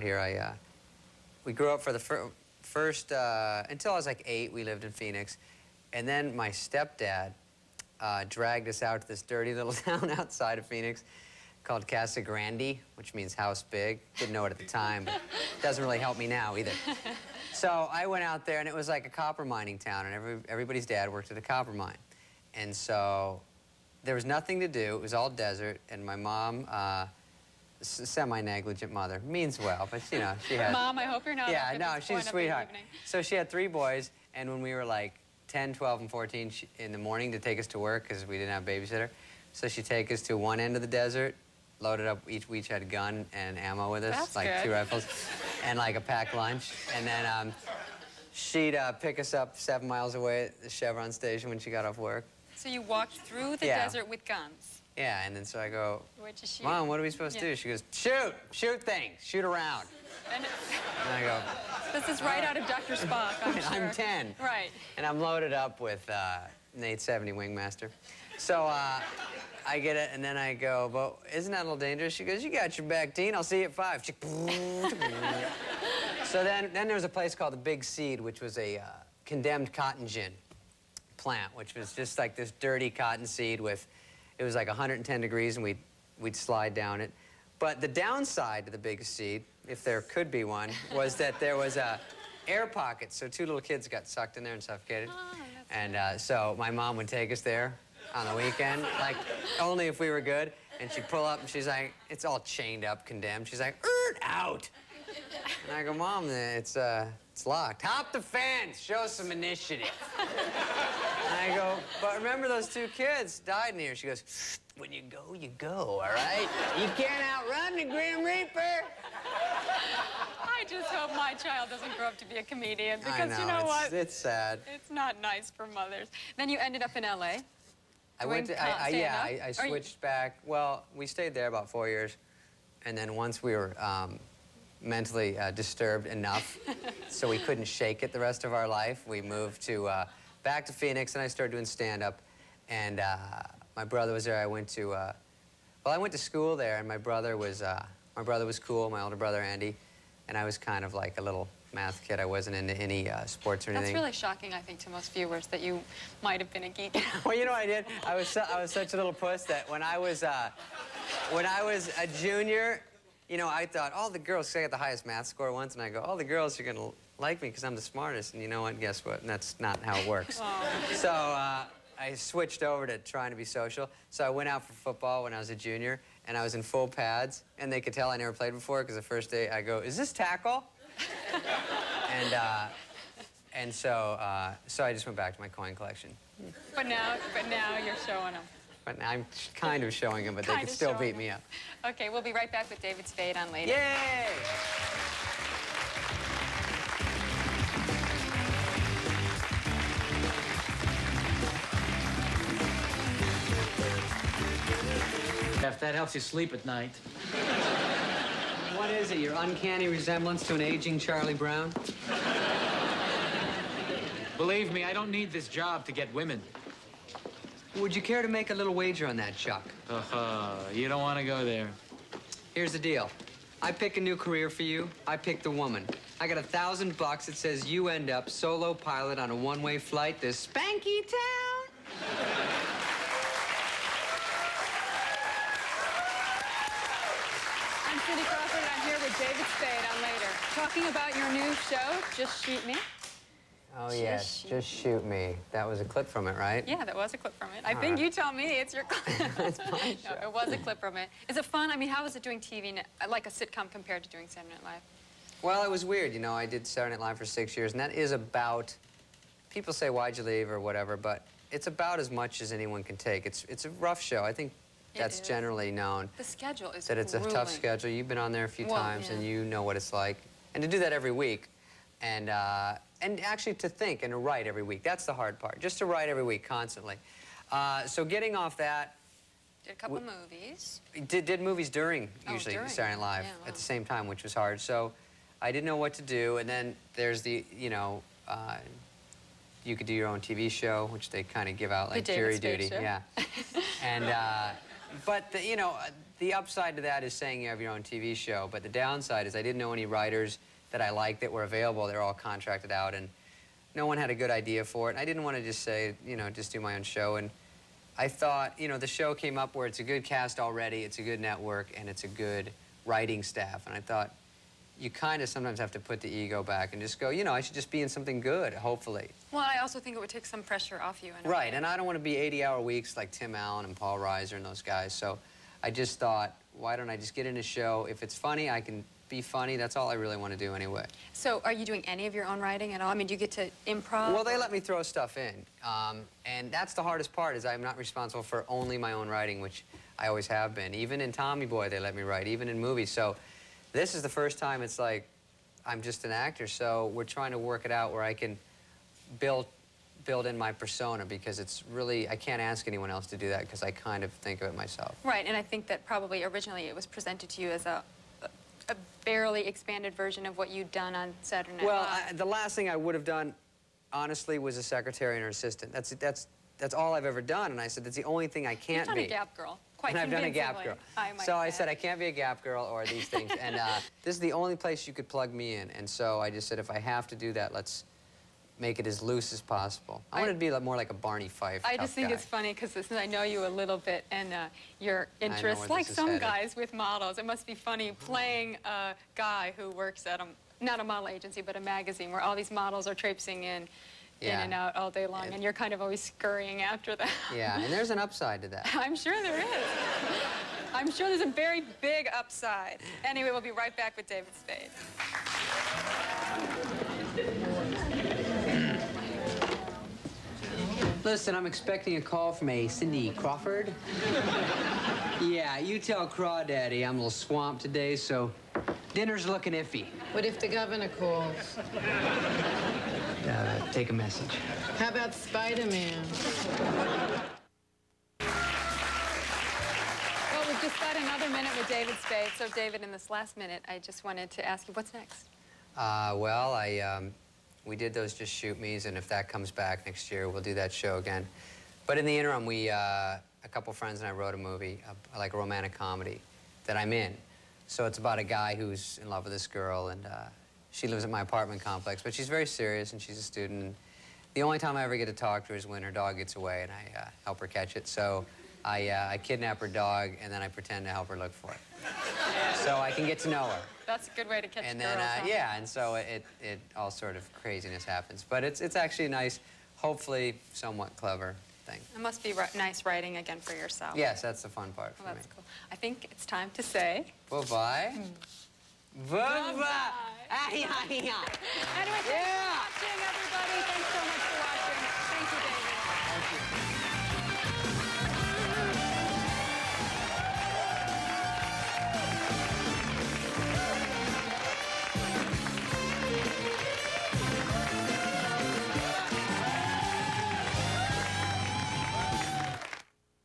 Here, we grew up for the first, until I was like 8, we lived in Phoenix. And then my stepdad dragged us out to this dirty little town outside of Phoenix called Casa Grande, which means house big. Didn't know it at the time, but it doesn't really help me now either. So I went out there, and it was like a copper mining town, and everybody's dad worked at a copper mine. And so there was nothing to do. It was all desert, and my mom, semi-negligent mother, means well, but you know, she had... Mom, I hope you're not... Yeah, no, she's a sweetheart. So she had 3 boys, and when we were like 10, 12, and 14 in the morning to take us to work, because we didn't have a babysitter, so she'd take us to one end of the desert, loaded up, we each had a gun and ammo with us. That's like good. 2 rifles, and like a packed lunch, and then she'd pick us up 7 miles away at the Chevron station when she got off work. So you walked through the desert with guns? Yeah, and then so I go, Where'd you shoot? Mom, what are we supposed to do? She goes, shoot things, shoot around. And I go, this is right out of Dr. Spock, I'm sure. I'm 10. Right. And I'm loaded up with an 870 Wingmaster. So I get it, and then I go, but isn't that a little dangerous? She goes, you got your back, teen. I'll see you at 5. So then there was a place called the Big Seed, which was a condemned cotton gin plant, which was just like this dirty cotton seed with, it was like 110 degrees, and we'd slide down it. But the downside to the Big Seed, if there could be one, was that there was a air pocket, so 2 little kids got sucked in there and suffocated. Oh, and so my mom would take us there on the weekend, like only if we were good. And she'd pull up, and she's like, it's all chained up, condemned. She's like, out. And I go, Mom, it's locked. Hop the fence, show some initiative. And I go, but remember those 2 kids died in here. She goes, when you go, all right? You can't outrun the Grim Reaper. I just hope my child doesn't grow up to be a comedian, because I know, you know what? It's sad. It's not nice for mothers. Then you ended up in L.A. I went to, I switched back. Well, we stayed there about 4 years. And then once we were mentally disturbed enough, so we couldn't shake it the rest of our life, we moved to back to Phoenix, and I started doing stand-up. And my brother was there. I went to, well, I went to school there, and my brother was cool, my older brother, Andy, and I was kind of like a little math kid. I wasn't into any sports or anything. That's really shocking, I think, to most viewers, that you might have been a geek. Well, you know what I did? I was such a little puss that when I was a junior, you know, I thought, all the girls, 'cause I got the highest math score once, and I go, all the girls are going to like me because I'm the smartest. And you know what? Guess what? And that's not how it works. Oh. So I switched over to trying to be social. So I went out for football when I was a junior, and I was in full pads, and they could tell I never played before, because the first day I go, is this tackle? And so I just went back to my coin collection. But now you're showing them. But I'm kind of showing them, but they could still beat me up. Okay, we'll be right back with David Spade on later. Yay! If that helps you sleep at night. What is it, your uncanny resemblance to an aging Charlie Brown? Believe me, I don't need this job to get women. Would you care to make a little wager on that, Chuck? You don't want to go there. Here's the deal. I pick a new career for you. I pick the woman. I got $1,000 that says you end up solo pilot on a one-way flight to Spanky Town. I'm Cindy Crawford, and I'm here with David Spade on later. Talking about your new show, Just Shoot Me. Oh, yes, Just Shoot Me. That was a clip from it, right? Yeah, that was a clip from it. I think you tell me it's your clip. It's my show. No, it was a clip from it. Is it fun? I mean, how is it doing TV, like a sitcom, compared to doing Saturday Night Live? Well, it was weird. You know, I did Saturday Night Live for 6 years, and that is about, people say, why'd you leave or whatever, but it's about as much as anyone can take. It's a rough show. I think that's generally known. The schedule is that it's a tough schedule. You've been on there a few times, and you know what it's like. And to do that every week, and actually to think and to write every week, that's the hard part, just to write every week constantly. So getting off that... Did a couple movies. Did movies during, usually, Saturday Night Live at the same time, which was hard. So I didn't know what to do, and then there's the, you know, you could do your own TV show, which they kind of give out like jury duty. Yeah. And, but, you know, the upside to that is saying you have your own TV show, but the downside is I didn't know any writers that I liked that were available. They're all contracted out, and no one had a good idea for it. And I didn't want to just say, you know, just do my own show. And I thought, you know, the show came up where it's a good cast already, it's a good network, and it's a good writing staff. And I thought, you kind of sometimes have to put the ego back and just go, you know, I should just be in something good, hopefully. Well, I also think it would take some pressure off you. In a Right, way. and I don't want to be 80-hour weeks like Tim Allen and Paul Reiser and those guys. So I just thought, why don't I just get in a show? If it's funny, I can be funny. That's all I really want to do anyway. So are you doing any of your own writing at all? I mean, do you get to improv? Well, they let me throw stuff in. And that's the hardest part, is I'm not responsible for only my own writing, which I always have been. Even in Tommy Boy, they let me write, even in movies. So this is the first time it's like I'm just an actor. So we're trying to work it out where I can build in my persona, because it's really, I can't ask anyone else to do that because I kind of think of it myself. Right, and I think that probably originally it was presented to you as a barely expanded version of what you'd done on Saturday Night Well, Live. the last thing I would have done, honestly, was a secretary and her assistant. That's all I've ever done, and I said, that's the only thing I can't You've done be. a Gap Girl, quite And I've done a Gap convincingly, Girl. I might So I add. said, I can't be a Gap Girl or these things, and this is the only place you could plug me in. And so I just said, if I have to do that, let's make it as loose as possible. I wanted to be more like a Barney Fife I tough just think guy. it's funny because I know you a little bit, and your interests, where like this is some headed. guys with models, it must be funny playing a guy who works at not a model agency, but a magazine where all these models are traipsing in Yeah. and out all day long, and you're kind of always scurrying after them. Yeah, and there's an upside to that. I'm sure there is. I'm sure there's a very big upside. Anyway, we'll be right back with David Spade. Listen, I'm expecting a call from a Cindy Crawford. Yeah, you tell Crawdaddy I'm a little swamped today, so dinner's looking iffy. What if the governor calls? Take a message. How about Spider-Man? Well, we've just got another minute with David Spade. So, David, in this last minute, I just wanted to ask you, what's next? Well, we did those Just Shoot Me's, and if that comes back next year, we'll do that show again. But in the interim, a couple friends and I wrote a movie, like a romantic comedy, that I'm in. So it's about a guy who's in love with this girl, and she lives at my apartment complex, but she's very serious, and she's a student. And the only time I ever get to talk to her is when her dog gets away, and I help her catch it. So I kidnap her dog, and then I pretend to help her look for it. So I can get to know her. That's a good way to catch And girls, then, huh? yeah, and so it all sort of craziness happens. But it's actually a nice, hopefully somewhat clever thing. It must be nice writing again for yourself. Yes, that's the fun part for Well, me. that's cool. I think it's time to say... Bye-bye. Bye-bye. Anyway, thanks for watching, everybody. Thanks so much